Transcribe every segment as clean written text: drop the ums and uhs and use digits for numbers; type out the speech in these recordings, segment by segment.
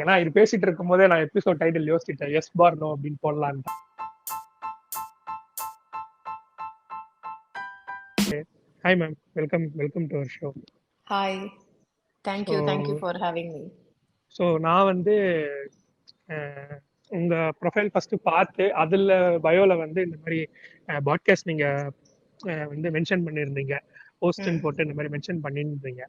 ஏன்னா இது பேசிட்டு இருக்கும் போதே நான் எபிசோட் டைட்டில் யோசிச்சிட்டேன், எஸ் பார் நோ அப்படின்னு போடலான்னு. Hi ma'am, welcome to our show. Hi, thank you for having me. So நான் வந்து உங்க ப்ரொஃபைல் ஃபர்ஸ்ட் பார்த்து அதுல பயோல வந்து இந்த மாதிரி பாட்காஸ்ட் நீங்க வந்து மென்ஷன் பண்ணியிருந்தீங்க, போஸ்ட்னு போட்டு இந்த மாதிரி மென்ஷன் பண்ணியிருந்தீங்க.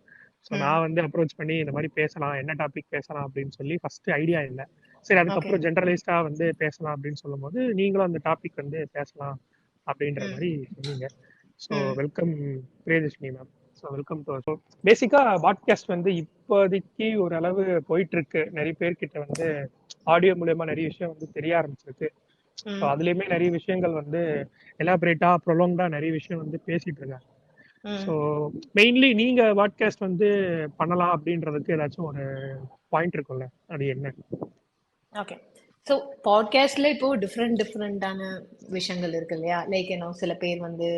ஸோ நான் வந்து அப்ரோச் பண்ணி இந்த மாதிரி பேசலாம், என்ன டாபிக் பேசலாம் அப்படின்னு சொல்லி ஃபர்ஸ்ட் ஐடியா இல்லை. சரி, அதுக்கப்புறம் ஜென்ரலைஸ்டா வந்து பேசலாம் அப்படின்னு சொல்லும் போது நீங்களும் அந்த டாபிக் வந்து பேசலாம் அப்படின்ற மாதிரி சொன்னீங்க. So welcome Priyadarshini ma'am. So welcome to. So பேசிக்கா பாட்காஸ்ட் வந்து இப்போதைக்கு ஓரளவு போயிட்டு இருக்கு. நிறைய பேர்கிட்ட வந்து ஆடியோ மூலயமா நிறைய விஷயம் வந்து தெரிய ஆரம்பிச்சிருக்கு. ஸோ அதுலயுமே நிறைய விஷயங்கள் வந்து எலாபரேட்டா ப்ரொலாங்டா நிறைய விஷயம் வந்து பேசிட்டு இருக்காங்க. ஸோ மெயின்லி நீங்க பாட்காஸ்ட் வந்து பண்ணலாம் அப்படின்றதுக்கு ஏதாச்சும் ஒரு பாயிண்ட் இருக்கும்ல, அது என்ன? ஓகே, ஸோ பாட்காஸ்ட்ல இப்போ டிஃப்ரெண்டான விஷயங்கள் இருக்கு இல்லையா? லைக் சில பேர் வந்து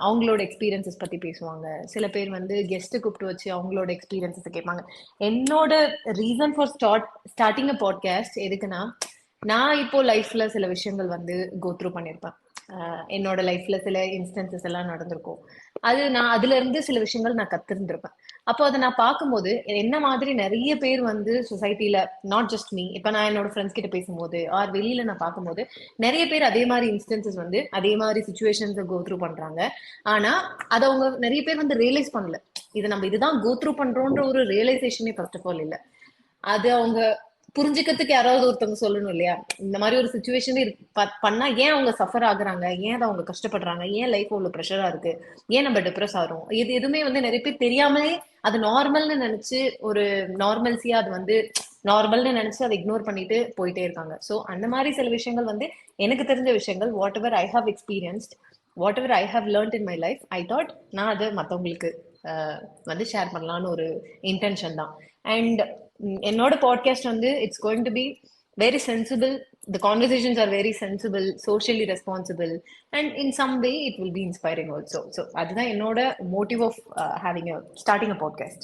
அவங்களோட எக்ஸ்பீரியன்சஸ் பத்தி பேசுவாங்க, சில பேர் வந்து கெஸ்ட் கூப்பிட்டு வச்சு அவங்களோட எக்ஸ்பீரியன்சஸ் கேட்பாங்க. என்னோட reason for starting a podcast எதுக்குன்னா, நான் இப்போ லைஃப்ல சில விஷயங்கள் வந்து கோ த்ரூ பண்ணியிருப்பேன். என்னோட லைஃப்ல சில இன்ஸ்டன்சஸ் எல்லாம் நடந்திருக்கும். நான் அதுல இருந்து சில விஷயங்கள் நான் கத்திருந்திருப்பேன். அப்போ அதை நான் பார்க்கும்போது என்ன மாதிரி நிறைய பேர் வந்து சொசைட்டில, நாட் ஜஸ்ட் மீ, இப்ப நான் என்னோட ஃப்ரெண்ட்ஸ் கிட்ட பேசும்போது ஆர் வெளியில நான் பார்க்கும்போது நிறைய பேர் அதே மாதிரி இன்ஸ்டன்சஸ் வந்து அதே மாதிரி சுச்சுவேஷன்ஸ் கோ த்ரூ பண்றாங்க. ஆனா அதை அவங்க நிறைய பேர் வந்து ரியலைஸ் பண்ணல. இது நம்ம இதுதான் கோ த்ரூ பண்றோன்ற ஒரு ரியலைசேஷனே ஃபர்ஸ்ட் ஆஃப் ஆல் இல்ல. அது அவங்க புரிஞ்சுக்கிறதுக்கு யாராவது ஒருத்தவங்க சொல்லணும் இல்லையா? இந்த மாதிரி ஒரு சுச்சுவேஷன் பண்ணா ஏன் அவங்க சஃபர் ஆகுறாங்க, ஏன் அவங்க கஷ்டப்படுறாங்க, ஏன் லைஃப் அவ்வளவு ப்ரெஷரா இருக்கு, ஏன் நம்ம டிப்ரெஸ் ஆகிறோம், இது எதுவுமே வந்து நிறைய பேர் தெரியாமலே அது நார்மல்னு நினைச்சு ஒரு நார்மல்சியா அது வந்து நார்மல்னு நினைச்சு அதை இக்னோர் பண்ணிட்டு போயிட்டே இருக்காங்க. ஸோ அந்த மாதிரி சில விஷயங்கள் வந்து எனக்கு தெரிஞ்ச விஷயங்கள், whatever I have experienced, whatever I have learnt in my life, I thought நான் அதை மற்றவங்களுக்கு வந்து ஷேர் பண்ணலான்னு ஒரு இன்டென்ஷன் தான். அண்ட் என்னோட பாட்காஸ்ட் வந்து it's going to be very sensible. The conversations are very sensible, socially responsible, and in some way it will be inspiring also. So அதுதான் என்னோட motive of starting a podcast.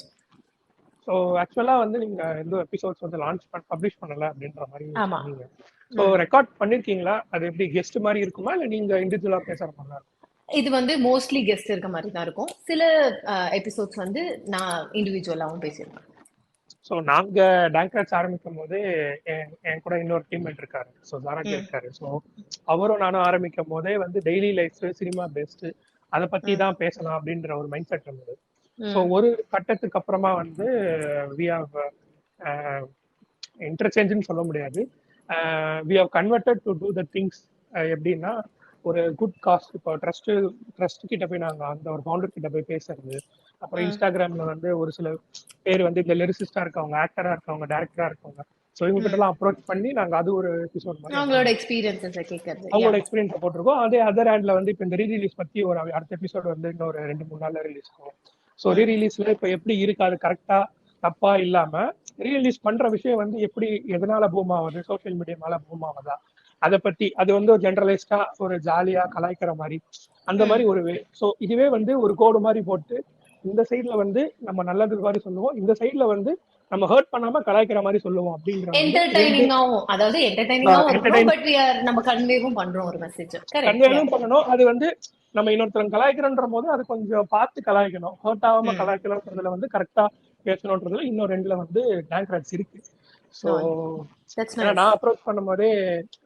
So ஆக்சுவலா வந்து நீங்க எந்த episodes வந்து publish பண்ணல அப்படின்ற மாதிரி சொன்னீங்க. ஸோ ரெக்கார்ட் பண்ணிருக்கீங்களா? அது எப்படி கெஸ்ட் மாதிரி இருக்குமா இல்ல நீங்க இண்டிவிஜுவலா பேசுற மாதிரி இருக்கும்? இது வந்து மோஸ்ட்லி கெஸ்ட் இருக்க மாதிரி தான் இருக்கும். சில எபிசோட்ஸ் வந்து நான் இண்டிவிஜுவலாவும் பேசியிருக்கேன். ஸோ நாங்க டேங்க்ராட்ஸ் ஆரம்பிக்கும் போது என் கூட இன்னொரு டீம்மேட் இருக்காரு, ஸோ ஜாராக்கி இருக்காரு. ஸோ அவரும் நானும் ஆரம்பிக்கும் போதே வந்து டெய்லி லைஃப், சினிமா பேஸ்டு அதை பத்தி தான் பேசலாம் அப்படின்ற ஒரு மைண்ட் செட் இருந்தது. ஸோ ஒரு கட்டத்துக்கு அப்புறமா வந்து வி ஹவ் இன்டர்சேஞ்சுன்னு சொல்ல முடியாது, we have converted to do the things. எப்படின்னா ஒரு குட் காஸ்ட், இப்போ ட்ரஸ்ட் கிட்ட போய் நாங்கள் அந்த ஒரு ஃபவுண்டர் கிட்ட போய் பேசுறது, அப்புறம் இன்ஸ்டாகிராம்ல வந்து ஒரு சில பேர் வந்து இந்த லிரிசிஸ்டா இருக்கவங்க, ஆக்டரா இருக்கவங்க, டைரக்டரா இருக்கவங்க, ஸோ இவங்க கிட்ட எல்லாம் அப்ரோச் பண்ணி நாங்கள் அது ஒரு எபிசோட் மாதிரி அவங்களோட எக்ஸ்பீரியன்ஸ் போட்டிருக்கோம். அதே அதர் ஹேண்ட்ல வந்து இப்போ இந்த ரீரிலீஸ் பத்தி ஒரு அடுத்த எபிசோட் வந்து இன்னொரு 2-3 நாள்ல ரிலீஸ் ஆகும். ஸோ ரீரிலீஸ்ல இப்போ எப்படி இருக்கு, அது கரெக்டா தப்பா இல்லாம ரீரிலீஸ் பண்ற விஷயம் வந்து எப்படி, எதனால பூம் ஆகுது, சோசியல் மீடியா மேல பூம் ஆகுதா, அதை பத்தி அது வந்து ஒரு ஜென்ரலைஸ்டா ஒரு ஜாலியா கலாய்க்கிற மாதிரி அந்த மாதிரி ஒரு வே. ஸோ இதுவே வந்து ஒரு கோடு மாதிரி போட்டு இந்த சைட்ல வந்து நம்ம நல்லது மாதிரி சொல்லுவோம், இந்த சைட்ல வந்து நம்ம ஹர்ட் பண்ணாம கலாய்க்கிற மாதிரி சொல்லுவோம் அப்படிங்கிற பண்ணணும். அது வந்து நம்ம இன்னொருத்தர் கலாய்க்கிறோன்ற போது அது கொஞ்சம் பார்த்து கலாய்க்கணும், ஹர்ட் ஆகாம கலாய்க்கணும்ன்றதுல வந்து கரெக்டா பேசணும்ன்றதுல இன்னும் 2ல வந்து டேங்க்ராட்ஸ் இருக்கு. ஸோ நான் அப்ரோச் பண்ணும் போதே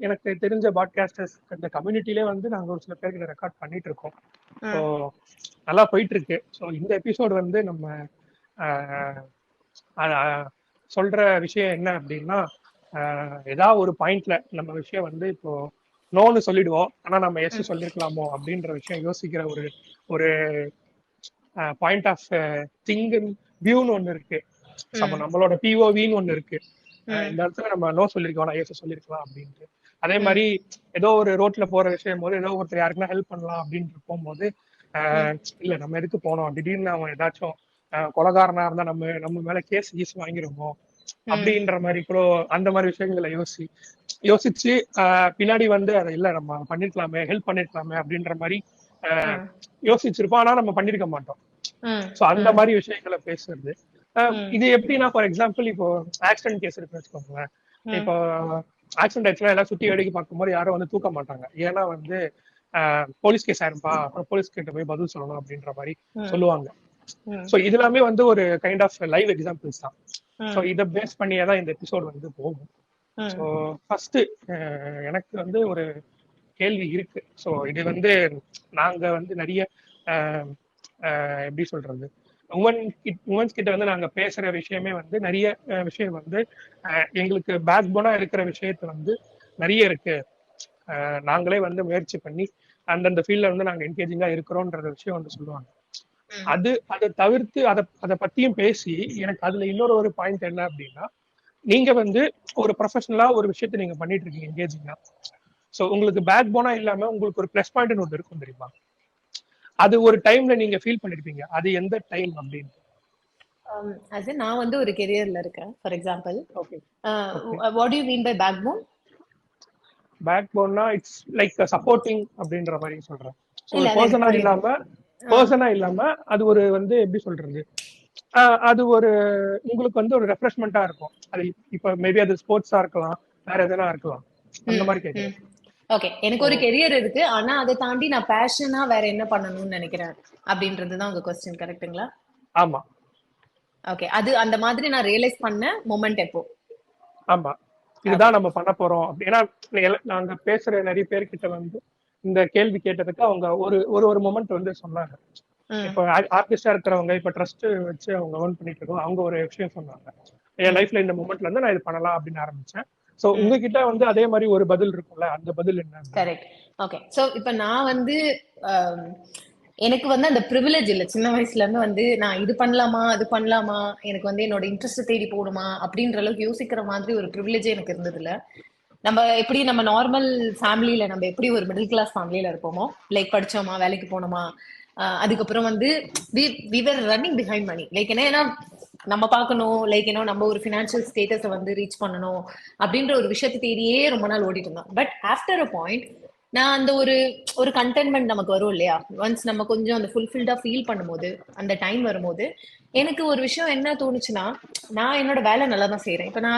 எனக்கு தெரிஞ்ச பாட்காஸ்டர்ஸ் இந்த கம்யூனிட்டிலே வந்து நாங்கள் ஒரு சில பேர்கிட்ட ரெக்கார்ட் பண்ணிட்டு இருக்கோம். ஸோ நல்லா போயிட்டு இருக்கு. ஸோ இந்த எபிசோடு வந்து நம்ம சொல்ற விஷயம் என்ன அப்படின்னா, ஏதாவது ஒரு பாயிண்ட்ல நம்ம விஷயம் வந்து இப்போ நோன்னு சொல்லிடுவோம், ஆனா நம்ம எஸ் சொல்லிருக்கலாமோ அப்படின்ற விஷயம் யோசிக்கிற ஒரு பாயிண்ட் ஆஃப் திங்க் வியூன்னு ஒண்ணு இருக்கு. நம்மளோட பிஓவின்னு ஒண்ணு இருக்கு. இந்த இடத்துல நம்ம நோ சொல்லிருக்கோம், நான் எஸ் சொல்லிருக்கலாம் அப்படின்ட்டு. அதே மாதிரி ஏதோ ஒரு ரோட்ல போற விஷயம் போது ஏதோ ஒருத்தர் யாருக்குன்னா ஹெல்ப் பண்ணலாம் அப்படின்ட்டு போகும்போது இல்ல நம்ம எதுக்கு போனோம், திடீர்னு அவன் ஏதாச்சும் கொலகாரனா இருந்தா நம்ம மேல கேஸ் வாங்கிருவோம் அப்படின்ற மாதிரி கூட அந்த மாதிரி விஷயங்களை யோசிச்சு பின்னாடி வந்து அதை இல்ல நம்ம பண்ணிருக்கலாமே, ஹெல்ப் பண்ணிருக்கலாமே அப்படின்ற மாதிரி யோசிச்சிருப்போம், ஆனா நம்ம பண்ணிருக்க மாட்டோம். சோ அந்த மாதிரி விஷயங்களை பேசுறது. இது எப்படின்னா ஃபார் எக்ஸாம்பிள் இப்போ ஆக்சிடென்ட் கேஸ் இருக்குன்னு வச்சுக்கோங்களேன். இப்போ ஆக்சிடென்ட் ஆச்சுன்னா எல்லாம் சுத்தி வேடிக்கை பார்க்கும்போது யாரும் வந்து தூக்க மாட்டாங்க. ஏன்னா வந்து போலீஸ் கேஸ் ஆயிருப்பா, அப்புறம் போலீஸ் கிட்ட போய் பதில் சொல்லணும் அப்படின்ற மாதிரி சொல்லுவாங்க. ஸோ இது எல்லாமே வந்து ஒரு கைண்ட் ஆஃப் லைவ் எக்ஸாம்பிள்ஸ் தான். ஸோ இதை பேஸ் பண்ணியே தான் இந்த எபிசோட் வந்து போகும். ஸோ ஃபர்ஸ்ட் எனக்கு வந்து ஒரு கேள்வி இருக்கு. ஸோ இது வந்து நாங்க வந்து நிறைய எப்படி சொல்றது, உமன்ஸ் கிட்ட வந்து நாங்க பேசுற விஷயமே வந்து நிறைய விஷயம் வந்து எங்களுக்கு பேக் போனா இருக்கிற விஷயத்த வந்து நிறைய இருக்கு. நாங்களே வந்து முயற்சி பண்ணி அந்தந்த ஃபீல்ட்ல வந்து நாங்க என்கேஜிங்கா இருக்கிறோம்ன்ற விஷயம் வந்து சொல்லுவாங்க. அதை தவிர்த்து அதை பத்தியும் பேசி எனக்கு அதுல இன்னொரு பாயிண்ட் என்ன அப்படின்னா, நீங்க வந்து ஒரு ப்ரொஃபஷனலா ஒரு விஷயத்த நீங்க பண்ணிட்டு இருக்கீங்க என்கேஜிங்கா. ஸோ உங்களுக்கு பேக் போனா இல்லாம உங்களுக்கு ஒரு பிளஸ் பாயிண்ட் ஒன்று இருக்கும் தெரியுமா? அது ஒரு டைம்ல நீங்க ஃபீல் பண்ணிருப்பீங்க. அது எந்த டைம் அப்படின்னு? as in நான் வந்து ஒரு கெரியர்ல இருக்கேன் for example. Okay. What do you mean by backbone? பேக் போன்னா இட்ஸ் லைக் சப்போர்ட்டிங் அப்படின்ற மாதிரி சொல்றேன். இல்ல பர்சனா இல்லாம அது ஒரு வந்து எப்படி சொல்றது, அது ஒரு உங்களுக்கு வந்து ஒரு ரெஃப்ரெஷ்மெண்டா இருக்கும். அது இப்ப மேபி அது ஸ்போர்ட்ஸா இருக்கலாம், வேற எதனா இருக்கலாம், அந்த மாதிரி கேக்குறேன். ஓகே, எனக்கு ஒரு கெரியர் இருக்கு, ஆனா அதை தாண்டி நான் பேஷனா வேற என்ன பண்ணணும்னு நினைக்கிறேன் அப்படின்றதுதான் உங்க கொஸ்டின், கரெக்ட்டுங்களா? ஆமா. ஓகே, அது அந்த மாதிரி நான் ரியலைஸ் பண்ண மொமெண்ட் எப்போ? ஆமா, இதுதான் நம்ம பண்ண போறோம் அப்படின்னா நாங்க பேசுற நிறைய பேர்கிட்ட வந்து இந்த கேள்வி கேட்டதுக்கு அவங்க ஒரு மொமெண்ட் வந்து சொன்னாங்க. இப்ப ஆர்டிஸ்டா இருக்கிறவங்க இப்ப ட்ரஸ்ட் வச்சு அவங்க ஏர்ன் பண்ணிட்டு இருக்கோம், அவங்க ஒரு விஷயம் சொன்னாங்க, என் லைஃப்ல இந்த மொமெண்ட்ல இருந்து நான் இது பண்ணலாம் அப்படின்னு ஆரம்பிச்சேன். சோ உங்ககிட்ட வந்து அதே மாதிரி ஒரு பதில் இருக்கும்ல, அந்த பதில் என்ன? கரெக்ட். ஓகே, சோ இப்ப நான் வந்து எனக்கு வந்து அந்த ப்ரிவிலேஜ் இல்ல. சின்ன வயசுல இருந்து வந்து நான் இது பண்ணலாமா அது பண்ணலாமா, எனக்கு வந்து என்னோட இன்ட்ரெஸ்ட் தேடி போகணுமா அப்படின்ற அளவுக்கு யோசிக்கிற மாதிரி ஒரு ப்ரிவிலேஜே எனக்கு இருந்தது இல்ல. நம்ம நார்மல் ஃபேமிலியில நம்ம எப்படி ஒரு மிடில் கிளாஸ் ஃபேமிலியில இருப்போமோ, லைக் படிச்சோமா வேலைக்கு போனோமா, அதுக்கப்புறம் வந்து we were running behind money. Like ஏன்னா நம்ம பார்க்கணும், லைக் நம்ம ஒரு ஃபினான்ஷியல் ஸ்டேட்டஸை வந்து ரீச் பண்ணணும் அப்படின்ற ஒரு விஷயத்தை தேடியே ரொம்ப நாள் ஓடிட்டு இருந்தோம். பட் ஆஃப்டர் அ பாயிண்ட் நான் அந்த ஒரு கண்டென்ட்மெண்ட் நமக்கு வரும் இல்லையா, ஒன்ஸ் நம்ம கொஞ்சம் அந்த ஃபுல்ஃபில்டா ஃபீல் பண்ணும்போது, அந்த டைம் வரும்போது எனக்கு ஒரு விஷயம் என்ன தோணுச்சுன்னா, நான் என்னோட வேலை நல்லா தான் செய்யறேன். இப்போ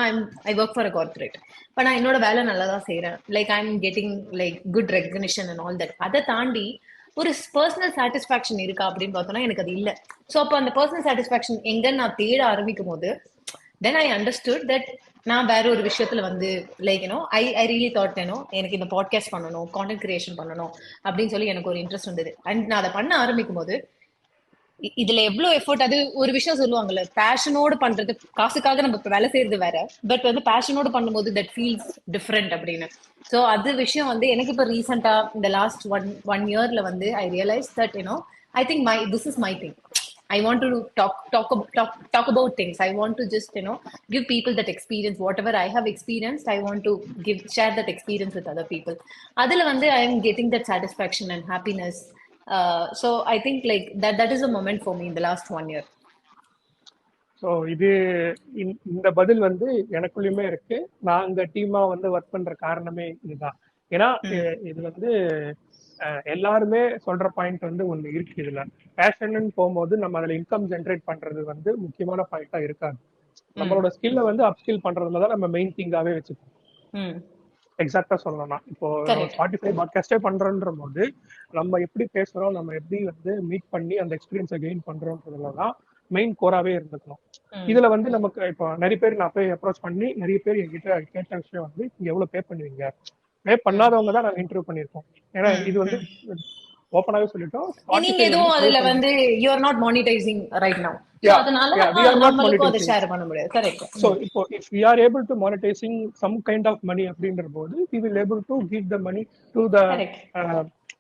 I work for a corporate. இப்போ நான் என்னோட வேலை நல்லா தான் செய்யறேன், like I am getting like good recognition and all that. அதை தாண்டி ஒரு பர்சனல் சாட்டிஸ்பாக்சன் இருக்கா அப்படின்னு பார்த்தோம்னா எனக்கு அது இல்லை. ஸோ அப்போ அந்த பர்சனல் சாட்டிஸ்பாக்சன் எங்கன்னு நான் தேட ஆரம்பிக்கும் போது தென் ஐ அண்டர்ஸ்டுட் தட் நான் வேற ஒரு விஷயத்துல வந்து லைக் ஐ ரியலி தாட் எனக்கு இந்த பாட்காஸ்ட் பண்ணணும், கான்டென்ட் கிரியேஷன் பண்ணணும் அப்படின்னு சொல்லி எனக்கு ஒரு இன்ட்ரெஸ்ட் இருந்தது. அண்ட் நான் அதை பண்ண ஆரம்பிக்கும் போது இதுல எவ்வளவு எஃபோர்ட், அது ஒரு விஷயம் சொல்லுவாங்கல்ல, பேஷனோடு பண்றது, காசுக்காக நம்ம இப்ப வேலை செய்யறது வேற, பட் வந்து பேஷனோடு பண்ணும்போது தட் ஃபீல்ஸ் டிஃப்ரெண்ட் அப்படின்னு. ஸோ அது விஷயம் வந்து எனக்கு இப்ப ரீசெண்டா இந்த லாஸ்ட் ஒன் இயர்ல வந்து ஐ realise that I think this is my thing. I want to talk about things. I want to just give people that experience. Whatever I have experienced, I want to share that experience with other people. Adula vande I am getting that satisfaction and happiness. So I think like that is a moment for me in the last 1 year. So இது இந்த பதில் வந்து எனக்குள்ளயுமே இருக்கு. நாங்க டீமா வந்து work பண்ற காரணமே இதுதான். ஏன்னா இது வந்து எல்லாருமே சொல்ற பாயிண்ட் வந்து ஒண்ணு இருக்கு. இதுல பேஷன் போகும்போது நம்ம அதுல இன்கம் ஜென்ரேட் பண்றது வந்து முக்கியமான பாயிண்டா இருக்காது. நம்மளோட ஸ்கில்ல வந்து அப்ஸ்கில் பண்றதுலதான் நம்ம மெயின் திங்காவே வச்சுக்கோம். எக்ஸாக்டா சொல்லணும்னா இப்போ ஸ்பாட்டிஃபை பாட்காஸ்டே பண்றோன்ற போது நம்ம எப்படி பேசுறோம், நம்ம எப்படி வந்து மீட் பண்ணி அந்த எக்ஸ்பீரியன்ஸை கெயின் பண்றோம்ன்றதுலதான் மெயின் கோராவே இருந்துக்கணும். இதுல வந்து நமக்கு இப்போ நிறைய பேர் நான் போய் அப்ரோச் பண்ணி நிறைய பேர் என்கிட்ட கேட்ட விஷயம் வந்து நீங்க எவ்வளவு பே பண்ணுவீங்க, பே பண்ணாதவங்க தான் நாங்க இன்டர்வியூ பண்ணிருக்கோம். ஏன்னா இது வந்து ஓபனாவே சொல்லிட்டோம். நீங்க எதுவும் அதுல வந்து you are not monetizing right now. அதனால நம்மளுக்கும் அதை ஷேர் பண்ண முடியாது. Correct. So if we are able to monetizing some kind of money அப்படின்ற போது we will able to give the money to the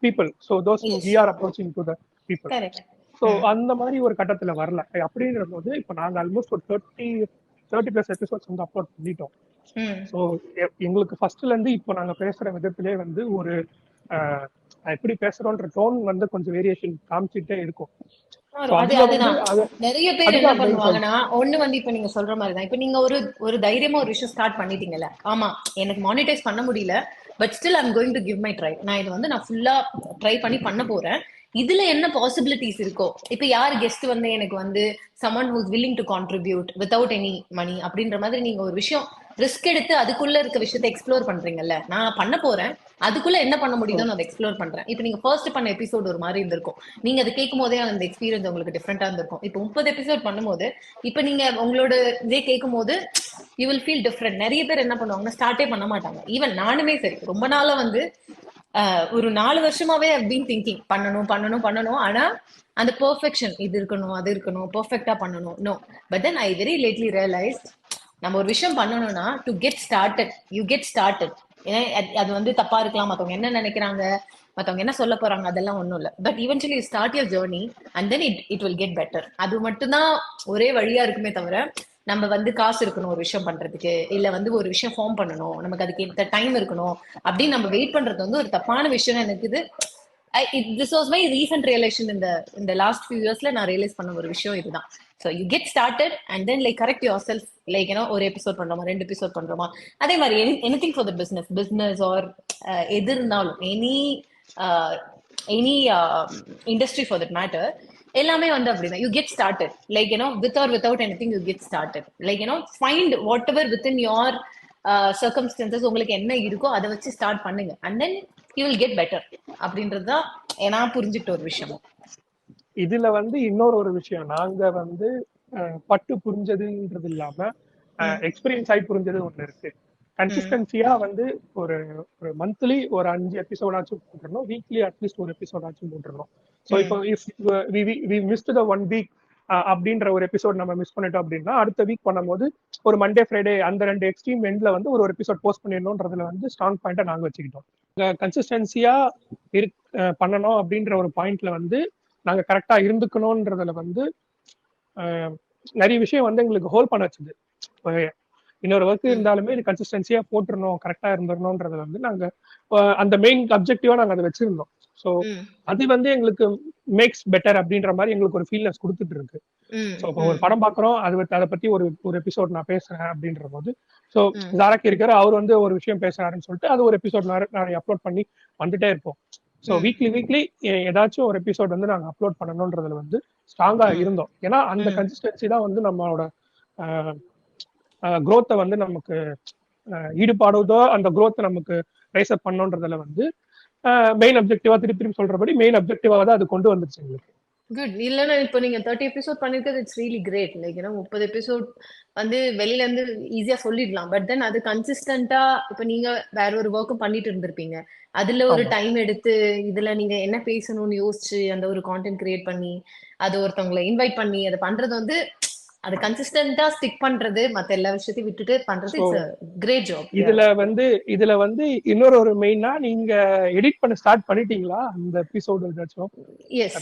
people. So those we are approaching to the people. Correct. So அந்த மாதிரி ஒரு கட்டத்துல வரல. அப்படின்ற போது இப்ப நாங்க ஆல்மோஸ்ட் ஒரு 30+ எபிசோட்ஸ் வந்து அப்லோட் பண்ணிட்டோம். ஸோ எங்களுக்கு ஃபர்ஸ்ட்ல இருந்து இப்போ நாங்க பேசுற விதத்திலே வந்து ஒரு எப்படி பேசுறோன்ற டோன் வந்து கொஞ்சம் வேரியேஷன் காமிச்சிட்டே இருக்கும். நிறைய பேர் என்ன பண்ணுவாங்கன்னா, ஒண்ணு வந்து இப்ப நீங்க சொல்ற மாதிரிதான், இப்ப நீங்க ஒரு தைரியமா ஒரு விஷயம் ஸ்டார்ட் பண்ணிட்டீங்கல்ல, ஆமா எனக்கு மானிட்டைஸ் பண்ண முடியல, but still I'm going to give my try. நான் இது வந்து நான் ஃபுல்லா ட்ரை பண்ணி பண்ண போறேன், இதுல என்ன பாசிபிலிட்டிஸ் இருக்கோ, இப்ப யார் கெஸ்ட் வந்து எனக்கு வந்து someone who's willing to contribute without any money அப்படின்ற மாதிரி நீங்க ஒரு விஷயம் ரிஸ்க் எடுத்து அதுக்குள்ள இருக்க விஷயத்தை எக்ஸ்ப்ளோர் பண்றீங்கல்ல. நான் பண்ண போறேன், அதுக்குள்ள என்ன பண்ண முடியுதோ நான் அதை எக்ஸ்ப்ளோர் பண்றேன். இப்ப நீங்க ஃபர்ஸ்ட் பண்ண எபிசோட் ஒரு மாதிரி இருந்திருக்கும், நீங்க அதை கேட்கும் போதே அந்த எக்ஸ்பீரியன்ஸ் உங்களுக்கு டிஃப்ரெண்டா இருந்திருக்கும். இப்ப 30 எபிசோட் பண்ணும்போது இப்ப நீங்க உங்களோட இதே கேட்கும் போது யூ வில் ஃபீல் டிஃப்ரெண்ட். நிறைய பேர் என்ன பண்ணுவாங்கன்னா ஸ்டார்ட்டே பண்ண மாட்டாங்க. ஈவன் நானுமே சரி, ரொம்ப நாளா வந்து ஒரு 4 வருஷமாவே I've been thinking பண்ணணும் பண்ணணும் பண்ணணும். ஆனா அந்த பெர்ஃபெக்ஷன், இது இருக்கணும் அது இருக்கணும் பெர்ஃபெக்டா பண்ணணும், no. But then I very lately realised, நம்ம ஒரு விஷயம் பண்ணணும்னா to get started, you get started. ஏன்னா அது வந்து தப்பா இருக்கலாம், மத்தவங்க என்ன நினைக்கிறாங்க, மத்தவங்க என்ன சொல்ல போறாங்க, அதெல்லாம் ஒண்ணும் இல்ல. But eventually start your journey and then it will get better. அது மட்டும்தான் ஒரே வழியா இருக்குமே தவிர, நம்ம வந்து காசு இருக்கணும் ஒரு விஷயம் பண்றதுக்கு, இல்ல வந்து ஒரு விஷயம் ஃபார்ம் பண்ணணும், நமக்கு அதுக்கு இந்த டைம் இருக்கணும் அப்படின்னு நம்ம வெயிட் பண்றது வந்து ஒரு தப்பான விஷயம். எனக்கு இது this was my recent realisation இந்த லாஸ்ட் ஃபியூ இயர்ஸ்ல நான் ரியலைஸ் பண்ண ஒரு விஷயம் இதுதான். So you get started and then like correct yourself. Like ஏன்னா ஒரு எபிசோட் பண்றோமா, 2 எபிசோட் பண்றோமா, அதே மாதிரி anything for the business or எது இருந்தாலும், any industry for that matter, எல்லாமே வந்து அப்படிதான். You get started like with or without anything, you get started like find whatever with in your circumstances. உங்களுக்கு என்ன இருக்கோ அதை வச்சு ஸ்டார்ட் பண்ணுங்க and then you will get better. அப்படின்றதுதான் நான் புரிஞ்சுக்கிட்ட ஒரு விஷயமும். இதுல வந்து இன்னொரு ஒரு விஷயம், நாங்க வந்து பட்டு புரிஞ்சதுன்றது இல்லாம எக்ஸ்பீரியன்ஸ் ஆகி புரிஞ்சது ஒண்ணு இருக்கு. கன்சிஸ்டன்சியா வந்து ஒரு ஒரு மந்த்லி ஒரு 5 எபிசோடாச்சும் போட்டுறணும், வீக்லி அட்லீஸ்ட் ஒரு எபிசோடாச்சும் போட்டுறணும். ஸோ இப்போ if we missed the 1 week அப்படின்ற ஒரு எபிசோட் நம்ம மிஸ் பண்ணிட்டோம் அப்படின்னா, அடுத்த வீக் பண்ணும்போது ஒரு மண்டே ஃப்ரைடே அந்த 2 எக்ஸ்ட்ரீம் எண்ட்ல வந்து ஒரு எபிசோட் போஸ்ட் பண்ணிடணும்ன்றதுல வந்து ஸ்ட்ராங் பாயிண்டா நாங்க வச்சுக்கிட்டோம். கன்சிஸ்டன்சியா பண்ணணும் அப்படின்ற ஒரு பாயிண்ட்ல வந்து நாங்க கரெக்டா இருந்துக்கணும்ன்றதுல வந்து நிறைய விஷயம் வந்து எங்களுக்கு ஹோல்ட் பண்ண வச்சுது. இன்னொரு ஒர்க் இருந்தாலுமே இது கன்சிஸ்டன்சியா போட்டுருணும், கரெக்டா இருந்துடணும்ன்றத வந்து நாங்க அந்த மெயின் அப்ஜெக்டிவா நாங்க அதை வச்சிருந்தோம். ஸோ அது வந்து எங்களுக்கு மேக்ஸ் பெட்டர் அப்படின்ற மாதிரி எங்களுக்கு ஒரு ஃபீல்னஸ் கொடுத்துட்டு இருக்கு. ஸோ இப்போ ஒரு படம் பாக்குறோம், அதை பத்தி ஒரு எபிசோட் நான் பேசுறேன் அப்படின்ற போது, ஸோ ஜாராக்கி இருக்காரு, அவர் வந்து ஒரு விஷயம் பேசுறாருன்னு சொல்லிட்டு அது ஒரு எபிசோட் நான் அப்லோட் பண்ணி வந்துட்டே இருப்போம். ஸோ வீக்லி ஏதாச்சும் ஒரு எபிசோட் வந்து நாங்க அப்லோட் பண்ணணும்ன்றதுல வந்து ஸ்ட்ராங்கா இருந்தோம். ஏன்னா அந்த கன்சிஸ்டன்சி தான் வந்து நம்மளோட குரோத்தை வந்து நமக்கு ஈடுபாடுதோ அந்த குரோத்தை நமக்கு ரைஸ் அப் பண்ணணுன்றதுல வந்து மெயின் அப்ஜெக்டிவா திருப்பி சொல்றபடி மெயின் அப்ஜெக்டிவா தான் அது கொண்டு வந்துருச்சு எங்களுக்கு. குட். இல்லைன்னா இப்போ நீங்க 30 எபிசோட் பண்ணிருக்கிறது it's really great. Like 30 episode வந்து வெளியில இருந்து ஈஸியா சொல்லிடலாம். பட் தென் அது கன்சிஸ்டன்டா இப்ப நீங்க வேற ஒரு ஒர்க்கும் பண்ணிட்டு இருந்திருப்பீங்க, அதுல ஒரு டைம் எடுத்து இதுல நீங்க என்ன பேசணும்னு யோசிச்சு அந்த ஒரு கான்டென்ட் கிரியேட் பண்ணி அது ஒருத்தவங்களை இன்வைட் பண்ணி அதை பண்றது வந்து, அது கன்சிஸ்டன்டா ஸ்டிக் பண்றது, மத்த எல்லா விஷயத்தையும் விட்டுட்டு பண்றது இட்ஸ் கிரேட் ஜாப். இதுல வந்து இன்னொரு ஒரு மெயினா, நீங்க எடிட் பண்ண ஸ்டார்ட் பண்ணிட்டீங்களா அந்த எபிசோட் ஏதாச்சும்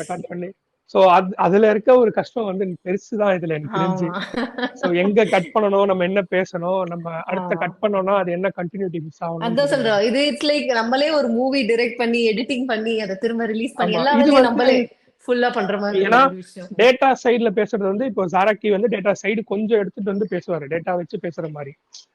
ரெக்கார்ட் பண்ணி? சோ அதுல இருக்க ஒரு கஷ்டம் வந்து பெருசுதான் இதுல எனக்கு தெரிஞ்சு. சோ எங்க கட் பண்ணணும், நம்ம என்ன பேசணும், நம்ம அடுத்த கட் பண்ணோம்னா அது என்ன கண்டினியூட்டி மிஸ் ஆகணும். அதான் சொல்றோம், இது இட்ஸ் லைக் நம்மளே ஒரு மூவி டைரக்ட் பண்ணி எடிட்டிங் பண்ணி அதை திரும்ப ரிலீஸ் பண்ணி எல்லா வேலையும் நம்மளே ஃபுல்லா பண்ற மாதிரி. ஏன்னா டேட்டா சைடுல பேசுறது வந்து இப்போ ஜாராக்கி வந்து டேட்டா சைடு கொஞ்சம் எடுத்துட்டு வந்து பேசுவாரு, டேட்டா வச்சு பேசுற மாதிரி.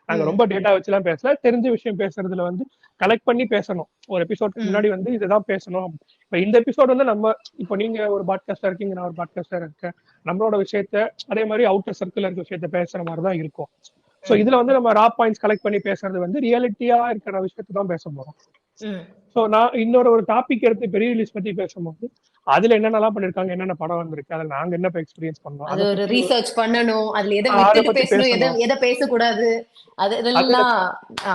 நாங்க ரொம்ப டேட்டா வச்சு எல்லாம் பேசல, தெரிஞ்ச விஷயம் பேசுறதுல வந்து கலெக்ட் பண்ணி பேசணும். ஒரு எபிசோடுக்கு முன்னாடி வந்து இதுதான் பேசணும். இப்ப இந்த எபிசோட் வந்து நம்ம இப்போ நீங்க ஒரு பாட்காஸ்டா இருக்கீங்க, நான் ஒரு பாட்காஸ்டா இருக்கேன், நம்மளோட விஷயத்த அதே மாதிரி அவுட்டர் சர்க்கிள் இருக்க விஷயத்த பேசுற மாதிரிதான் இருக்கும். சோ இதுல வந்து நம்ம ரா பாயிண்ட்ஸ் கலெக்ட் பண்ணி பேசுறது வந்து ரியாலிட்டியா இருக்கிற விஷயத்தை தான் பேச போறோம். சோ நான் இன்னொரு டாபிக் எடுத்து பெரிய ரிலீஸ் பத்தி பேசும்போது அதுல என்னென்னலாம் பண்ணிருக்காங்க, என்னென்ன படம் வந்திருக்கு, அதுல நாங்க என்ன எக்ஸ்பீரியன்ஸ் பண்ணோம், அது ஒரு ரிசர்ச் பண்ணணும், அதுல எதை விட்டுட்டு பேசணும், எதை பேசக்கூடாது, அதெல்லாம்.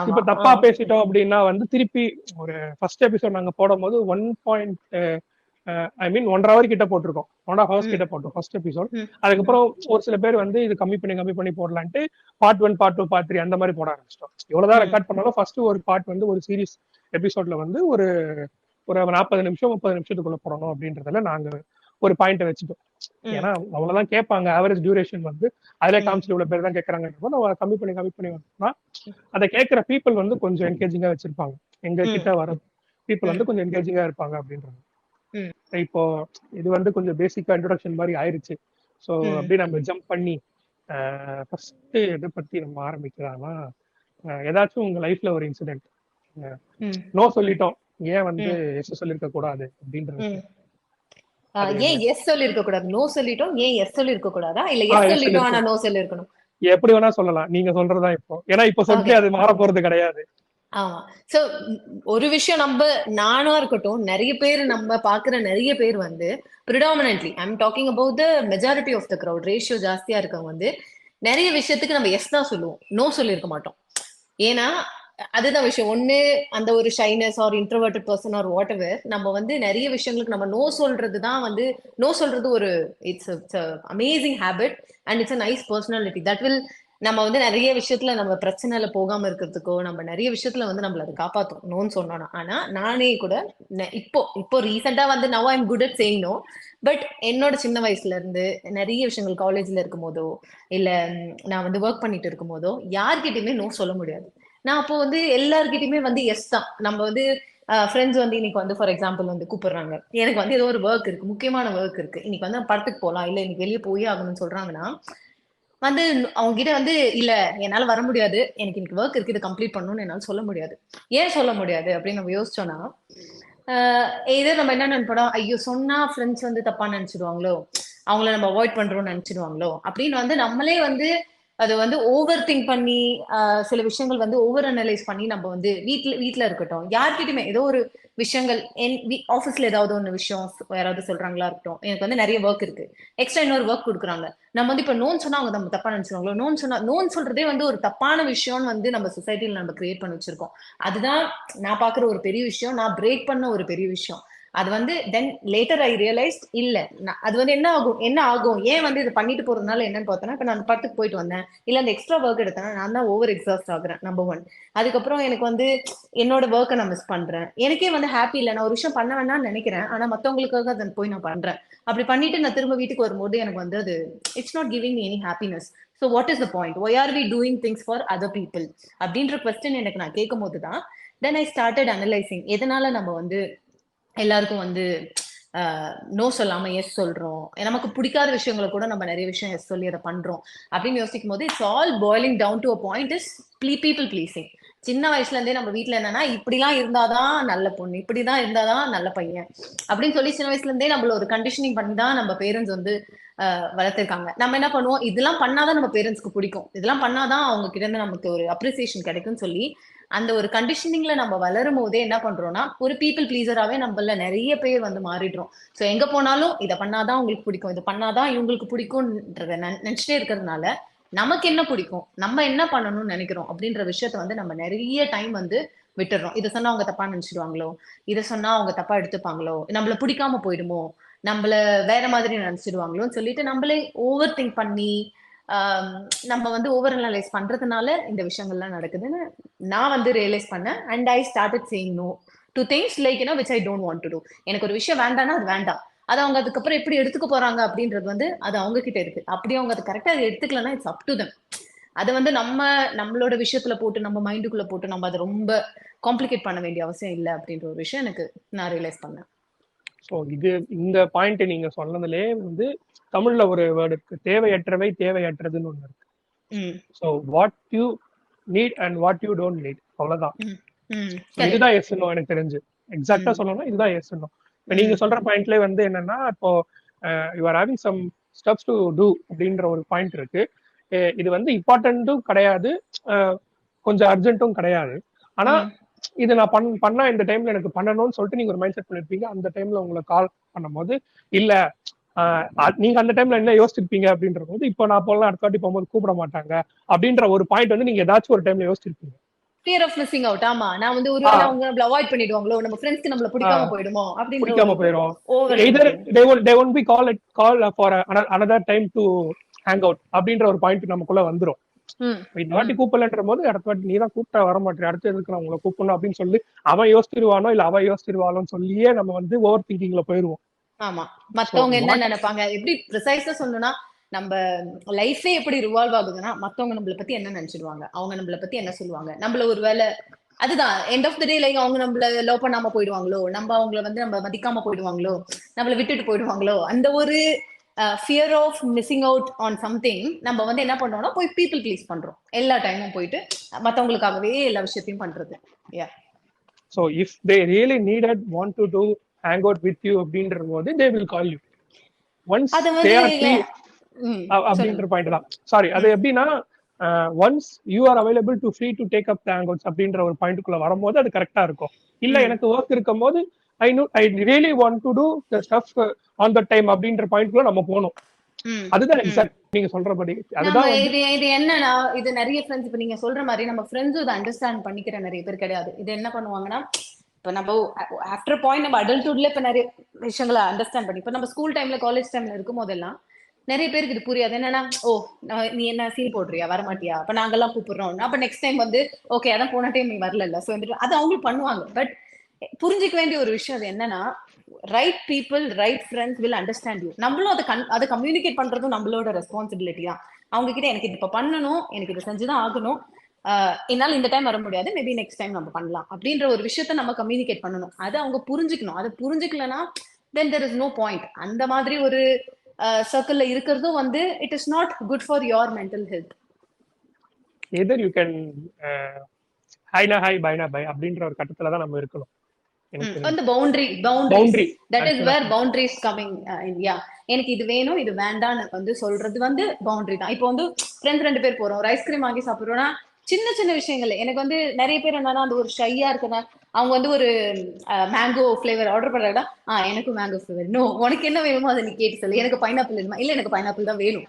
இப்ப தப்பா பேசிட்டோம் அப்படின்னா வந்து திருப்பி ஒரு ஃபர்ஸ்ட் எபிசோட் நாங்க போடும் போது 1.5 hour கிட்ட போட்டிருக்கோம், 1.5 hours கிட்ட போட்டோம் ஃபர்ஸ்ட் எபிசோட். அதுக்கப்புறம் ஒரு சில பேர் வந்து இது கம்மி பண்ணி போடலான்ட்டு பார்ட் 1 பார்ட் 2 பார்ட் 3 அந்த மாதிரி போட ஆரம்பிச்சிட்டோம். எவ்வளவுதான் ரெக்கார்ட் பண்ணாலும் ஃபர்ஸ்ட் ஒரு பார்ட் வந்து ஒரு சீரிஸ் எபிசோட்ல வந்து ஒரு 40 நிமிஷம் 30 நிமிஷத்துக்குள்ள போடணும் அப்படின்றதுல நாங்க ஒரு பாயிண்ட் வச்சுட்டோம். ஏன்னா அவ்வளவுதான் கேட்பாங்க, ஆவரேஜ் டியூரேஷன் வந்து அதுல காமிச்சு இவ்வளவு பேர் தான் கேட்கறாங்க, நம்ம கம்மி பண்ணி வந்தோம்னா அதை கேட்கிற பீப்புள் வந்து கொஞ்சம் என்கேஜிங்கா வச்சிருப்பாங்க, எங்க கிட்ட வர பீப்புள் வந்து கொஞ்சம் என்கேஜிங்கா இருப்பாங்க அப்படின்றது. இப்போ இது வந்து கொஞ்சம் பேசிக்கா இன்ட்ரோடக்ஷன் மாதிரி ஆயிருச்சு. ஸோ அப்படியே நம்ம ஜம்ப் பண்ணி ஃபர்ஸ்ட் எதை பத்தி நம்ம ஆரம்பிக்கலாம்னா, ஏதாச்சும் உங்க லைஃப்ல ஒரு இன்சிடென்ட் நோ சொல்லிட்டோம், ஏன் வந்து எஸ் சொல்லிருக்க கூடாது அப்படின்றது. ஏன் எஸ் சொல்லி இருக்க கூடாது? நோ சொல்லிட்டோம், ஏன் எஸ் சொல்லி இருக்க கூடாதா? இல்ல எஸ் எஸ் சொல்லிட்டோம் ஆனா இருக்கும், நோ சொல்லி இருக்கணும்? எப்படி வேணா சொல்லலாம், நீங்க சொல்றதா இப்போ. ஏன்னா இப்ப ஓகே. சொல்லிட்டு அது மாற போறது கிடையாது. ஆமா. சோ ஒரு விஷயம் நானா இருக்கட்டும், நெறைய பேர் நம்ம பாக்குற நெறைய பேர் வந்து predominantly I am talking about the majority of the crowd, ratio ஜாஸ்தியா இருக்கவங்க வந்து நெறைய விஷயத்துக்கு நம்ம எஸ் தான் சொல்லுவோம், நோ சொல்லியிருக்க மாட்டோம். ஏன்னா அதுதான் விஷயம். ஒண்ணு அந்த ஒரு shyness or introverted person or whatever, நம்ம வந்து நிறைய விஷயங்களுக்கு நம்ம நோ சொல்றது தான் வந்து நோ சொல்றது ஒரு it's amazing habit and it's a nice personality that will நம்ம வந்து நிறைய விஷயத்துல நம்ம பிரச்சனைல போகாம இருக்கிறதுக்கோ நம்ம நிறைய விஷயத்துல வந்து நம்மள அது காப்பாத்தும் நோன்னு சொன்னோம்னா. ஆனா நானே கூட இப்போ இப்போ ரீசெண்டா வந்து now I am good at saying no. But என்னோட சின்ன வயசுல இருந்து நிறைய விஷயங்கள் காலேஜ்ல இருக்கும் போதோ இல்ல நான் வந்து ஒர்க் பண்ணிட்டு இருக்கும் போதோ யார்கிட்டயுமே நோ சொல்ல முடியாது. நான் அப்போ வந்து எல்லார்கிட்டயுமே வந்து எஸ் தான். நம்ம வந்து ஃப்ரெண்ட்ஸ் வந்து இன்னைக்கு வந்து ஃபார் எக்ஸாம்பிள் வந்து கூப்பிடுறாங்க, எனக்கு வந்து ஏதோ ஒரு ஒர்க் இருக்கு, முக்கியமான ஒர்க் இருக்கு, இன்னைக்கு வந்து படத்துக்கு போகலாம் இல்ல இன்னைக்கு வெளியே போயே ஆகணும்னு சொல்றாங்கன்னா வந்து அவங்க கிட்ட வந்து இல்ல என்னால வர முடியாது, எனக்கு இன்னைக்கு ஒர்க் இருக்கு, இதை கம்ப்ளீட் பண்ணணும்னு என்னால சொல்ல முடியாது. ஏன் சொல்ல முடியாது அப்படின்னு நம்ம யோசிச்சோம்னா இதே நம்ம என்ன நினைப்போம், ஐயோ சொன்னா ஃப்ரெண்ட்ஸ் வந்து தப்பா நினைச்சிடுவாங்களோ, அவங்கள நம்ம அவாய்ட் பண்றோம்னு நினைச்சிடுவாங்களோ அப்படின்னு வந்து நம்மளே வந்து அது வந்து ஓவர் திங்க் பண்ணி சில விஷயங்கள் வந்து ஓவர் அனலைஸ் பண்ணி நம்ம வந்து வீட்ல இருக்கட்டும் யார்கிட்டயுமே ஏதோ ஒரு விஷயங்கள் ஆஃபீஸ்ல ஏதாவது ஒன்று விஷயம் யாராவது சொல்றாங்களா இருக்கட்டும், எனக்கு வந்து நிறைய ஒர்க் இருக்கு, எக்ஸ்ட்ரா இன்னொரு ஒர்க் கொடுக்குறாங்க, நம்ம வந்து இப்ப நோன் சொன்னா அவங்க நம்ம தப்பா நினைச்சிருவாங்களோ, நோன் சொல்றதே வந்து ஒரு தப்பான விஷயம்னு வந்து நம்ம சொசைட்டில நம்ம கிரியேட் பண்ணி வச்சிருக்கோம். அதுதான் நான் பாக்குற ஒரு பெரிய விஷயம், நான் பிரேக் பண்ண ஒரு பெரிய விஷயம். அது வந்து தென் லேட்டர் ஐ ரியலைஸ் இல்ல அது வந்து என்ன ஆகும் ஏன் வந்து இது பண்ணிட்டு போறதுனால என்னன்னு பார்த்தோன்னா, இப்ப நான் அந்த படத்துக்கு போயிட்டு வந்தேன் இல்ல அந்த எக்ஸ்ட்ரா ஒர்க் எடுத்தேன், நான் தான் ஓவர் எக்ஸாஸ்ட் ஆகுறேன் நம்பர் ஒன். அதுக்கப்புறம் எனக்கு வந்து என்னோட ஒர்க்கை நான் மிஸ் பண்றேன், எனக்கே வந்து ஹாப்பி இல்லை, நான் ஒரு விஷயம் பண்ண வேணாம்னு நினைக்கிறேன் ஆனா மத்தவங்களுக்காக அதை போய் நான் பண்றேன். அப்படி பண்ணிட்டு நான் திரும்ப வீட்டுக்கு வரும்போது எனக்கு வந்து அது it's not giving me any happiness. So what is the point, why are we doing things for other people அப்படின்ற கொஸ்டின் எனக்கு நான் கேட்கும் போது தான் தென் ஐ ஸ்டார்டட் அனலைசிங் எதனால நம்ம வந்து எல்லாருக்கும் வந்து நோ சொல்லாம எஸ் சொல்றோம், நமக்கு பிடிக்காத விஷயங்களை கூட நம்ம நிறைய விஷயம் எஸ் சொல்லி அதை பண்றோம் அப்படின்னு யோசிக்கும் போது it's all boiling down to a point is people pleasing. சின்ன வயசுல இருந்தே நம்ம வீட்டுல என்னன்னா இப்படிலாம் இருந்தாதான் நல்ல பொண்ணு, இப்படிதான் இருந்தாதான் நல்ல பையன் அப்படின்னு சொல்லி சின்ன வயசுல இருந்தே நம்மள ஒரு கண்டிஷனிங் பண்ணி தான் நம்ம பேரண்ட்ஸ் வந்து வளர்த்திருக்காங்க. நம்ம என்ன பண்ணுவோம், இதெல்லாம் பண்ணாதான் நம்ம பேரண்ட்ஸ்க்கு பிடிக்கும், இதெல்லாம் பண்ணாதான் அவங்க கிட்ட இருந்து நமக்கு ஒரு அப்ரிசியேஷன் கிடைக்கும்னு சொல்லி அந்த ஒரு கண்டிஷனிங்ல நம்ம வளரும் போதே என்ன பண்றோம்னா ஒரு பீப்புள் ப்ளீசராவே நம்மள நிறைய பேர் வந்து மாறிடுறோம். சோ எங்க போனாலும் இதை பண்ணாதான் உங்களுக்கு பிடிக்கும், இதை பண்ணாதான் இவங்களுக்கு பிடிக்கும்ன்றத நினைச்சிட்டே இருக்கிறதுனால நமக்கு என்ன பிடிக்கும், நம்ம என்ன பண்ணணும்னு நினைக்கிறோம் அப்படின்ற விஷயத்த வந்து நம்ம நிறைய டைம் வந்து விட்டுறோம். இதை சொன்னா அவங்க தப்பா நினைச்சிடுவாங்களோ, இதை சொன்னா அவங்க தப்பா எடுத்துப்பாங்களோ, நம்மள பிடிக்காம போயிடுமோ, நம்மள வேற மாதிரி நினைச்சிடுவாங்களோன்னு சொல்லிட்டு நம்மளே ஓவர் திங்க் பண்ணி நம்ம வந்து ஓவர் அனலைஸ் பண்றதுனால இந்த விஷயங்கள்லாம் நடக்குதுன்னு நான் வந்து ரியலைஸ் பண்ணேன். And I started saying no to things like which I don't want to do. எனக்கு ஒரு விஷயம் வேண்டாம்னா அது வேண்டாம், அது அவங்க அதுக்கப்புறம் எப்படி எடுத்துக்க போறாங்க அப்படின்றது வந்து அது அவங்க கிட்ட இருக்கு. அப்படி அவங்க அது கரெக்டா எடுத்துக்கலன்னா இட்ஸ் அப் டு தம். அதை வந்து நம்மளோட விஷயத்துல போட்டு நம்ம மைண்டுக்குள்ள போட்டு நம்ம அதை ரொம்ப காம்ப்ளிகேட் பண்ண வேண்டிய அவசியம் இல்லை அப்படின்ற ஒரு விஷயம் எனக்கு நான் ரியலைஸ் பண்ணேன். ஸோ இந்த பாயிண்ட் நீங்க சொன்னதுலயே வந்து தமிழ்ல ஒரு வேர்டு இருக்கு, தேவையற்றவை தேவையற்றதுன்னு ஒண்ணு இருக்கு. So what you need and what you don't need, அவ்வளவுதான். இதுதான் எஸ் எனக்கு தெரிஞ்சு. எக்ஸாக்டா சொல்லணும்னா இதுதான் எஸ். இப்போ நீங்க சொல்ற பாயிண்ட்ல வந்து என்னன்னா, இப்போ you are having some steps to do அப்படின்ற ஒரு பாயிண்ட் இருக்கு. இது வந்து இம்பார்ட்டன்ட்டும் கிடையாது, கொஞ்சம் அர்ஜென்ட்டும் கிடையாது. ஆனா இது நான் பண்ணா இந்த டைம்ல எனக்கு பண்ணணும்னு சொல்லிட்டு நீங்க ஒரு மைண்ட் செட் பண்ணிருப்பீங்க. அந்த டைம்ல உங்களை கால் பண்ணும்போது இல்ல நீங்க அந்த டைம்ல என்ன யோசிச்சிருப்பீங்க அப்படின்ற போது, இப்போ நான் போலாம் அடுத்த வாட்டி போகும்போது கூப்பிட மாட்டாங்க அப்படின்ற ஒரு பாயிண்ட் வந்து நீங்க ஏதாச்சும் ஒரு டைம்ல யோசிச்சிருப்பீங்க. Fear of missing out. ஆமா, நான் வந்து ஒருவேளை அவங்க நம்மள அவாய்ட் பண்ணிடுவாங்களோ, நம்ம ஃப்ரெண்ட்ஸ்க்கு நம்மள பிடிக்காம போயிடுமோ அப்படின்ற பிடிக்காம ஒரு போயிடும். Over either thinking. they won't be call for another time to hang out அப்படின்ற ஒரு பாயிண்ட் நமக்குள்ள வந்துரும். இந்த வாட்டி கூப்பிடலன்ற போது அடுத்த வாட்டி நீ தான் கூப்பிட்டா வர மாட்டேன், அடுத்து எதுக்கு நான் உங்களை கூப்பிடணும் அப்படின்னு சொல்லி அவன் யோசிச்சிருவானோ இல்ல அவ யோசிச்சிருவானோன்னு சொல்லியே நம்ம வந்து ஓவர் திங்கிங்ல போயிருவோம். ஆமா, மத்தவங்க என்ன நினைப்பாங்க, எப்படி ப்ரிசைஸா சொல்லணும்னா நம்ம லைஃபே எப்படி ரிவால்வ் ஆகுதுன்னா மத்தவங்க நம்மள பத்தி என்ன நினைச்சிடுவாங்க, அவங்க நம்மள பத்தி என்ன சொல்லுவாங்க, நம்மள ஒரு வேலை அதுதான் end of the day like அவங்க நம்மள லவ் பண்ணாம போயிடுவாங்களோ, நம்ம அவங்கள வந்து நம்ம மதிக்காம போயிடுவாங்களோ, நம்மள விட்டுட்டு போயிடுவாங்களோ, அந்த ஒரு fear of missing out on something நம்ம வந்து என்ன பண்றோம்னா போய் பீப்புள் ப்ளீஸ் பண்றோம். எல்லா டைமும் போயிட்டு மத்தவங்களுக்காகவே எல்லா விஷயத்தையும் பண்றது. யா. So if they really needed want to do hang out with you அப்படின்ற போது they will call you. Once அது தே வந்து ஆர் ஃப்ரீ அப்படின்ற பாயிண்ட் தான். சாரி, அது எப்படின்னா once you are available to free to take up the hangouts அப்படின்ற ஒரு பாயிண்ட்டுக்குள்ள வரும்போது அது கரெக்டா இருக்கும். இல்ல எனக்கு ஒர்க் இருக்கும் போது I really want to do the stuff on the time அப்படின்ற பாயிண்ட்குள்ள நம்ம போகணும். அதுதான் எக்ஸாக்ட் நீங்க சொல்றபடி. அதுதான் இது என்னன்னா, இது நிறைய ஃப்ரெண்ட்ஸ் இப்ப நீங்க சொல்ற மாதிரி நம்ம ஃப்ரெண்ட்ஸ் இதை அண்டர்ஸ்டாண்ட் பண்ணிக்கிற நிறைய பேர் கிடையாது. இது என்ன பண்ணுவாங்கன்னா, இப்ப நம்ம ஆஃப்டர் பாயிண்ட் நம்ம அடல்ட்ஹுட்ல இப்ப நிறைய விஷயங்களை அண்டர்ஸ்டாண்ட் பண்ணி, இப்ப நம்ம ஸ்கூல் டைம்ல காலேஜ் டைம்ல இருக்கும் போதெல்லாம் நிறைய பேருக்கு இது புரியாது. என்னன்னா, ஓ நீ என்ன சீன் போடுறியா, வரமாட்டியா, அப்ப நாங்கெல்லாம் கூப்பிடுறோம், அப்ப நெக்ஸ்ட் டைம் வந்து ஓகே அதான் போன டைம் நீ வரல, சோ அது அவங்களும் பண்ணுவாங்க. பட் புரிஞ்சுக்க வேண்டிய ஒரு விஷயம் அது என்னன்னா, right people right friends will understand you. நம்மளும் அதை கம்யூனிகேட் பண்றதும் நம்மளோட ரெஸ்பான்சிபிலிட்டி தான். அவங்க கிட்ட எனக்கு இது இப்ப பண்ணணும், எனக்கு இதை செஞ்சுதான் ஆகணும், என்னால இந்த டைம் வர முடியாது, மேபி நெக்ஸ்ட் டைம் நம்ம பண்ணலாம் அப்படின்ற ஒரு விஷயத்த நம்ம கம்யூனிகேட் பண்ணணும். அதை அவங்க புரிஞ்சுக்கணும். அதை புரிஞ்சுக்கலன்னா then there is no point. அந்த மாதிரி ஒரு சர்க்கிள்ல இருக்கிறதும் வந்து it is not good for your mental health. Either you can ஹைனா ஹை பைனா பை அப்படின்ற ஒரு கட்டத்துல தான் நம்ம இருக்கணும். அந்த boundary that is where boundaries coming India. எனக்கு இது வேணும் இது வேண்டான்னு வந்து சொல்றது வந்து பவுண்டரி தான். இப்போ வந்து ஃப்ரெண்ட்ஸ் 2 பேர் போறோம், ஒரு ஐஸ்கிரீம் வாங்கி சாப்பிடுறோம்னா சின்ன சின்ன விஷயங்கள். எனக்கு வந்து நிறைய பேர் என்னன்னா அந்த ஒரு ஷையா இருக்குன்னா அவங்க வந்து ஒரு மேங்கோ ஃபிளேவர் ஆர்டர் பண்றாங்கன்னா, எனக்கு மேங்கோ ஃபிளேவர், நோ உனக்கு என்ன வேணுமோ அதை நீ கேட்டு சொல்லு, எனக்கு பைனாப்பிள் வேணுமா, இல்ல எனக்கு பைனாப்பிள் தான் வேணும்.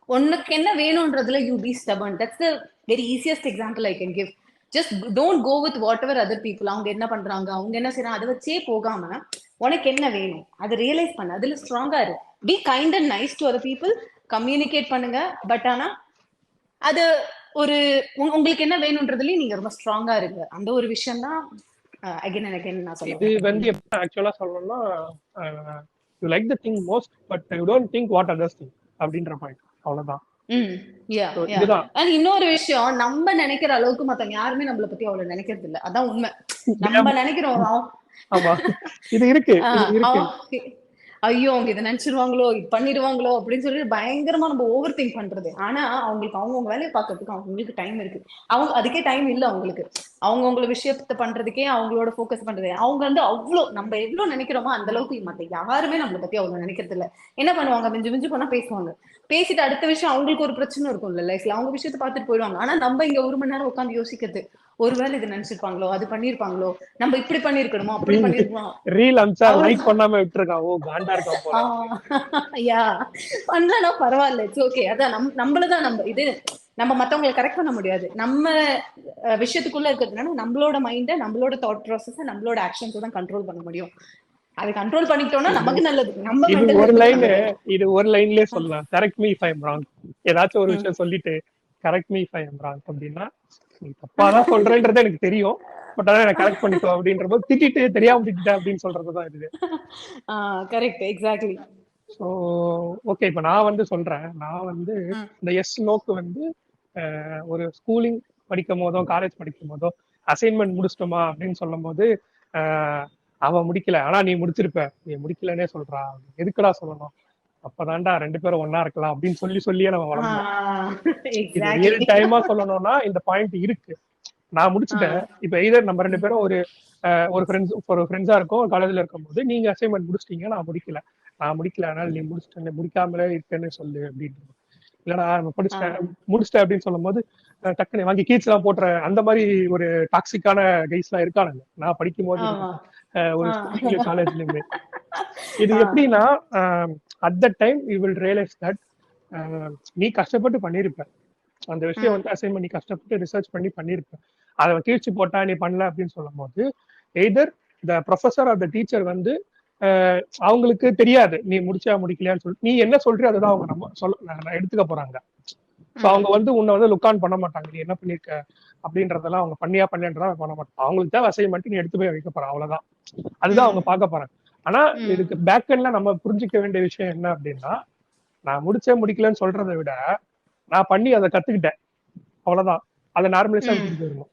உனக்கு என்ன வேணும்ன்றதுல you be stubborn. That's the very easiest example I can give. Just don't go with whatever other people அவங்க என்ன பண்றாங்க அவங்க என்ன செய்யறாங்க அதை வச்சே போகாம உனக்கு என்ன வேணும் அதை ரியலைஸ் பண்ண, அதுல ஸ்ட்ராங்கா இரு. Be kind and nice to other people, communicate பண்ணுங்க. பட் ஆனா அது ஒரு உங்களுக்கு என்ன வேணும்ன்றதுலயும் நீங்க ரொம்ப ஸ்ட்ராங்கா இருக்கு. அந்த ஒரு விஷயம் தான் அகைன் அண்ட் அகைன் நான் சொல்லுவேன். இது வந்து எப்படி ஆக்சுவலா சொல்லணும்னா, you like the thing most but you don't think what others think அப்படின்ற பாயிண்ட். அவ்வளவுதான். இன்னொரு விஷயம், நம்ம நினைக்கிற அளவுக்கு மத்தவங்க யாருமே நம்மளை பத்தி அவ்வளவு நினைக்கிறது இல்ல. அதான் உண்மை. நம்ம நினைக்கிறோம் இது இருக்கு ஐயோ அவங்க இதை நினைச்சிருவாங்களோ இது பண்ணிடுவாங்களோ அப்படின்னு சொல்லி பயங்கரமா நம்ம ஓவர் திங்க் பண்றது. ஆனா அவங்களுக்கு அவங்கவுங்க வேலையை பாக்குறதுக்கு அவங்களுக்கு டைம் இருக்கு. அவங்க அதுக்கே டைம் இல்ல அவங்களுக்கு. அவங்கவுங்கள விஷயத்த பண்றதுக்கே அவங்களோட போக்கஸ் பண்றது. அவங்க வந்து அவ்வளவு நம்ம எவ்வளவு நினைக்கிறோமோ அந்த அளவுக்கு மத்த யாருமே நம்மளை பத்தி அவ்வளவு நினைக்கிறது இல்ல. என்ன பண்ணுவாங்க, மிஞ்சு மிஞ்சு போனா பேசுவாங்க, பேசிட்டு அடுத்த விஷயம் அவங்களுக்கு ஒரு பிரச்சனை இருக்கும்ல லைஃப்ல, அவங்க விஷயத்த பார்த்துட்டு போயிடுவாங்க. ஆனா நம்ம இங்க 1 மணி நேரம் உட்காந்து யோசிக்கிறது, ஒருவேளை இது நினைச்சிருப்பாங்களோ அது பண்ணிருப்பாங்களோ, நம்ம இப்படி பண்ணிருக்கணுமோ அப்படி பண்ணிருக்கோம், ரீல் அம்சா லைக் பண்ணாம விட்டுருக்கான், ஓ காண்டா இருக்கா போல. யா பண்ணலனா பரவாயில்ல, இட்ஸ் ஓகே. அதான் நம்மளதான் நம்ம இது நம்ம மத்தவங்களை கரெக்ட் பண்ண முடியாது. நம்ம விஷயத்துக்குள்ள இருக்கிறதுனால நம்மளோட மைண்ட நம்மளோட தாட் ப்ராசஸ் நம்மளோட ஆக்ஷன்ஸ் தான் கண்ட்ரோல் பண்ண முடியும். அதை கண்ட்ரோல் பண்ணிட்டோம்னா நமக்கு நல்லது. நம்ம இது ஒரு லைன்லயே சொல்லலாம், correct me if I am wrong. ஏதாச்சும் ஒரு விஷயம் சொல்லிட்டு correct me if I am wrong அப்படின்னா, நீ தப்பாதான் சொல்றேன்றது எனக்கு தெரியும், பட் அதான் எனக்கு கரெக்ட் பண்ணிக்கோ அப்படின்ற போது திட்டிட்டு தெரியாம திட்டேன் அப்படின்னு சொல்றதுதான் இது. Correct, exactly. ஸோ ஓகே, இப்ப நான் வந்து சொல்றேன், நான் வந்து இந்த எஸ் நோக்கு வந்து ஒரு ஸ்கூலிங் படிக்கும் போதோ காலேஜ் படிக்கும் போதோ அசைன்மெண்ட் முடிச்சிட்டோமா அப்படின்னு சொல்லும் போது அவன் முடிக்கல ஆனா நீ முடிச்சிருப்ப, நீ முடிக்கலன்னே சொல்றா, எதுக்குடா சொல்லணும், அப்பதான்டா 2 பேரும் ஒன்னா இருக்கலாம் அப்படின்னு சொல்லியே நம்ம வளர்ந்தோம். இது ரியல் டைமா சொல்லணும்னா இந்த பாயிண்ட் இருக்கு. நான் முடிச்சுட்டேன். இப்ப எய்தர் நம்ம 2 பேரும் ஒரு ஃப்ரெண்ட்ஸா இருக்கோம் காலேஜ்ல இருக்கும் போது, நீங்க அசைன்மெண்ட் முடிச்சிட்டீங்க, நான் முடிக்கல அதனால நீ முடிச்சிட்ட, முடிக்காமலே இருக்கேன்னு சொல்லு அப்படின்னு. இல்லடா முடிச்சிட்டேன் அப்படின்னு சொல்லும் போது டக்குனு வாங்கி கீட்ஸ் எல்லாம் போட்டுற அந்த மாதிரி ஒரு டாக்ஸிக்கான கைஸ் எல்லாம் இருக்கானுங்க நான் படிக்கும் போது ஒரு ஸ்கூல்ல காலேஜ்லயுமே. இது எப்படின்னா at the time you will realise that நீ கஷ்டப்பட்டு பண்ணிருப்ப அந்த விஷயம் வந்து அசைன்மெண்ட், நீ கஷ்டப்பட்டு ரிசர்ச் பண்ணி பண்ணிருப்ப, அதை கீழ்ச்சி போட்டா நீ பண்ணல அப்படின்னு சொல்லும் போது either the professor R the teacher வந்து அவங்களுக்கு தெரியாது நீ முடிச்சா முடிக்கலையான்னு சொல்லி, நீ என்ன சொல்றியோ அதுதான் அவங்க நம்ம எடுத்துக்க போறாங்க. ஸோ அவங்க வந்து உன்னை வந்து லுக் ஆன் பண்ண மாட்டாங்க, நீ என்ன பண்ணிருக்க அப்படின்றதெல்லாம் அவங்க பண்ணியான்றதா பண்ண மாட்டாங்க. அவங்களுக்கு தான் அசைன்மெண்ட் நீ எடுத்து போய் வைக்க போற, அவ்வளவுதான். அதுதான் அவங்க பார்க்க போறாங்க. ஆனா இதுக்கு பேக் எண்ட்ல நம்ம புரிஞ்சுக்க வேண்டிய விஷயம் என்ன அப்படின்னா, நான் முடிக்கலன்னு சொல்றதை விட நான் பண்ணி அதை கத்துக்கிட்டேன், அவ்வளவுதான். அதை நார்மலைஸா போயிடணும்,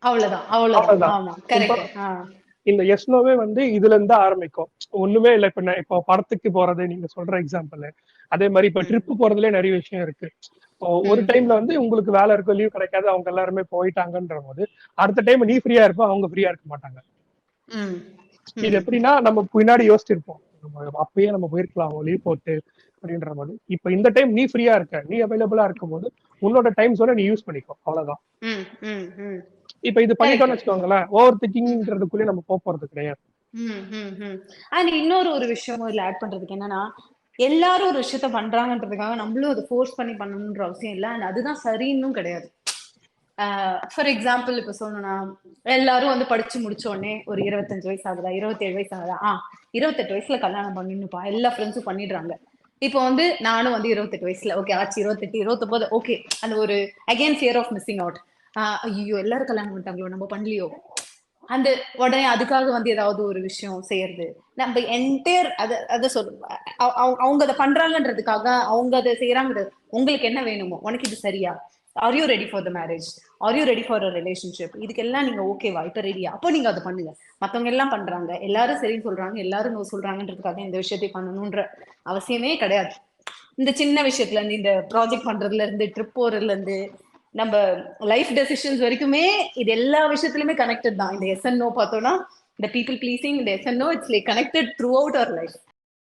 அவ்வளவுதான். இந்த எஸ்னோவே வந்து இதுல இருந்து ஆரம்பிக்கும், ஒண்ணுமே இல்லை. இப்போ படத்துக்கு போறது நீங்க சொல்ற எக்ஸாம்பிள், அதே மாதிரி இப்ப ட்ரிப் போறதுல நிறைய விஷயம் இருக்கு. ஒரு டைம்ல வந்து உங்களுக்கு வேலை இருக்கும், லீவ் கிடைக்காது, அவங்க எல்லாருமே போயிட்டாங்கன்ற போது அடுத்த டைம் நீ ஃப்ரீயா இருப்ப, அவங்க ஃப்ரீயா இருக்க மாட்டாங்க. இது எப்படின்னா நம்ம பின்னாடி யோசிச்சிருப்போம், அப்பயே நம்ம போயிருக்கலாம் லீவ் போட்டு அப்படின்ற மாதிரி. இப்ப இந்த டைம் நீ ஃப்ரீயா இருக்க, நீ அவைலபிளா இருக்கும் போது உன்னோட டைம் ஜோனை நீ யூஸ் பண்ணிக்கோ, அவ்வளவுதான். இப்ப இது பண்ணிட்டோம்னு வச்சுக்கோங்களேன், ஓவர் திங்கிங்ன்றதுக்குள்ளே நம்ம போறது கிடையாது. அண்ட் இன்னொரு ஒரு விஷயம் இதுல ஆட் பண்றதுக்கு என்னன்னா, எல்லாரும் ஒரு விஷயத்த பண்றாங்கன்றதுக்காக நம்மளும் அதை ஃபோர்ஸ் பண்ணி பண்ணணும்ன்ற அவசியம் இல்லை. அண்ட் அதுதான் சரின்னும் கிடையாது. ஃபார் எக்ஸாம்பிள் இப்ப சொல்லணும்னா, எல்லாரும் வந்து படிச்சு முடிச்ச உடனே ஒரு 25 வயசு ஆகுதா, 27 வயசு ஆகுதா, 28 வயசுல கல்யாணம் பண்ணணும்ப்பா எல்லா ஃப்ரெண்ட்ஸும் பண்ணிடுறாங்க. இப்போ வந்து நானும் வந்து 28 வயசுல ஓகே ஆச்சு, 28 29 ஓகே, அந்த ஒரு again fear of missing out. ஐயோ எல்லாரும் கல்யாணம் பண்ணிட்டாங்களோ நம்ம பண்ணலையோ, அந்த உடனே அதுக்காக வந்து ஏதாவது ஒரு விஷயம் செய்யறது. நம்ம என்டையர் அதை அவங்க அதை பண்றாங்கன்றதுக்காக அவங்க அதை செய்யறாங்க. உங்களுக்கு என்ன வேணுமோ, உனக்கு இது சரியா, are you ready for the marriage, are you ready for a relationship, இதுக்கெல்லாம் நீங்க ஓகேவா, இப்ப ரெடியா, அப்போ நீங்க அதை பண்ணுங்க. மத்தவங்க எல்லாம் பண்றாங்க, எல்லாரும் சரின்னு சொல்றாங்க, எல்லாரும் நோ சொல்றாங்கன்றதுக்காக இந்த விஷயத்தை பண்ணணும்ன்ற அவசியமே கிடையாது. இந்த சின்ன விஷயத்துல இருந்து, இந்த ப்ராஜெக்ட் பண்றதுல இருந்து, ட்ரிப் போறதுல இருந்து, நம்ம லைஃப் டெசிஷன்ஸ் வரைக்குமே இது எல்லா விஷயத்துலயுமே கனெக்டட் தான். இந்த எஸ் அண்ட் நோ பார்த்தோம்னா, இந்த பீப்புள் ப்ளீசிங், இந்த yes and no, it's like connected throughout our life.